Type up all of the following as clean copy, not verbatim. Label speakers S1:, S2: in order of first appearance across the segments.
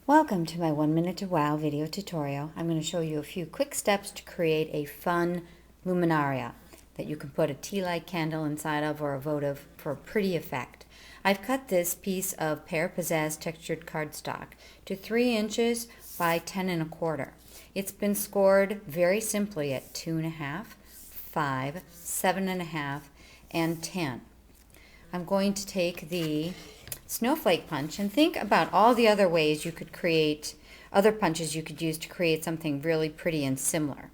S1: Welcome to my 1 Minute to Wow video tutorial. I'm going to show you a few quick steps to create a fun Luminaria that you can put a tea light candle inside of or a votive for a pretty effect. I've cut this piece of Pear Pizzazz textured cardstock to 3 inches by 10 1/4. It's been scored very simply at 2.5, 5, 7.5, and 10. I'm going to take the Snowflake punch and think about all the other ways you could create, other punches you could use to create something really pretty and similar.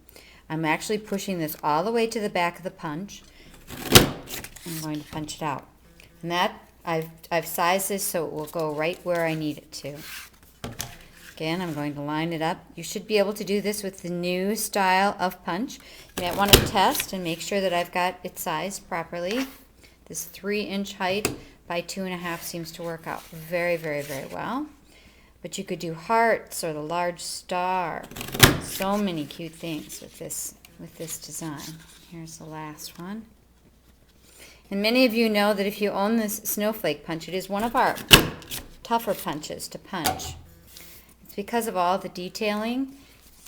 S1: I'm actually pushing this all the way to the back of the punch. I'm going to punch it out. And that, I've sized this so it will go right where I need it to. Again, I'm going to line it up. You should be able to do this with the new style of punch. You might want to test and make sure that I've got it sized properly. This 3-inch height by 2.5 seems to work out very, very, very well. But you could do hearts or the large star. So many cute things with this design. Here's the last one. And many of you know that if you own this Snowflake punch, it is one of our tougher punches to punch. It's because of all the detailing.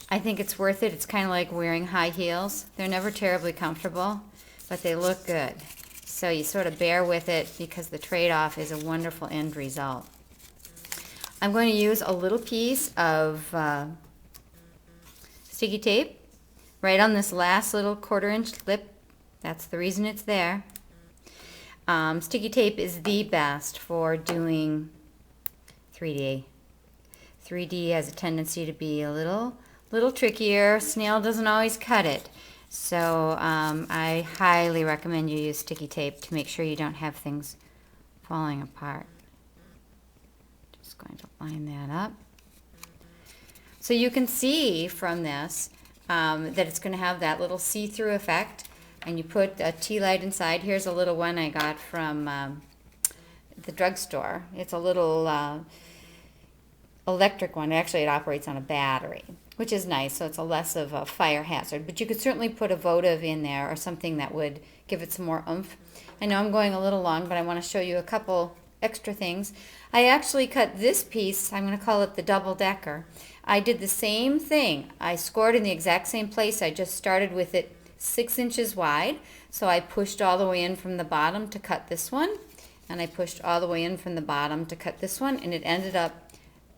S1: I think it's worth it. It's kind of like wearing high heels. They're never terribly comfortable, but they look good. So you sort of bear with it because the trade-off is a wonderful end result. I'm going to use a little piece of sticky tape right on this last little 1/4-inch lip. That's the reason it's there. Sticky tape is the best for doing 3D. 3D has a tendency to be a little trickier. Snail doesn't always cut it. So I highly recommend you use sticky tape to make sure you don't have things falling apart. Just going to line that up. So you can see from this that it's going to have that little see-through effect. And you put a tea light inside. Here's a little one I got from the drugstore. It's a little electric one. Actually, it operates on a battery, which is nice, so it's less of a fire hazard. But you could certainly put a votive in there or something that would give it some more oomph. I know I'm going a little long, but I want to show you a couple extra things. I actually cut this piece, I'm going to call it the double-decker. I did the same thing. I scored in the exact same place. I just started with it 6 inches wide, so I pushed all the way in from the bottom to cut this one, and I pushed all the way in from the bottom to cut this one, and it ended up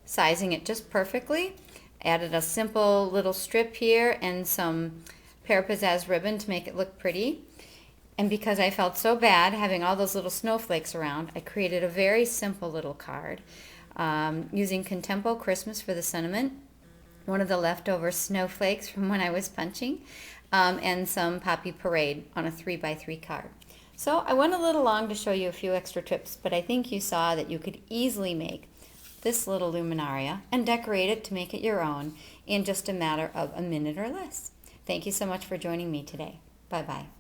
S1: sizing it just perfectly. Added a simple little strip here and some Pear Pizzazz ribbon to make it look pretty. And because I felt so bad having all those little snowflakes around, I created a very simple little card using Contempo Christmas for the sentiment, one of the leftover snowflakes from when I was punching, and some Poppy Parade on a 3x3 card. So I went a little long to show you a few extra tips, but I think you saw that you could easily make this little Luminaria and decorate it to make it your own in just a matter of a minute or less. Thank you so much for joining me today. Bye-bye.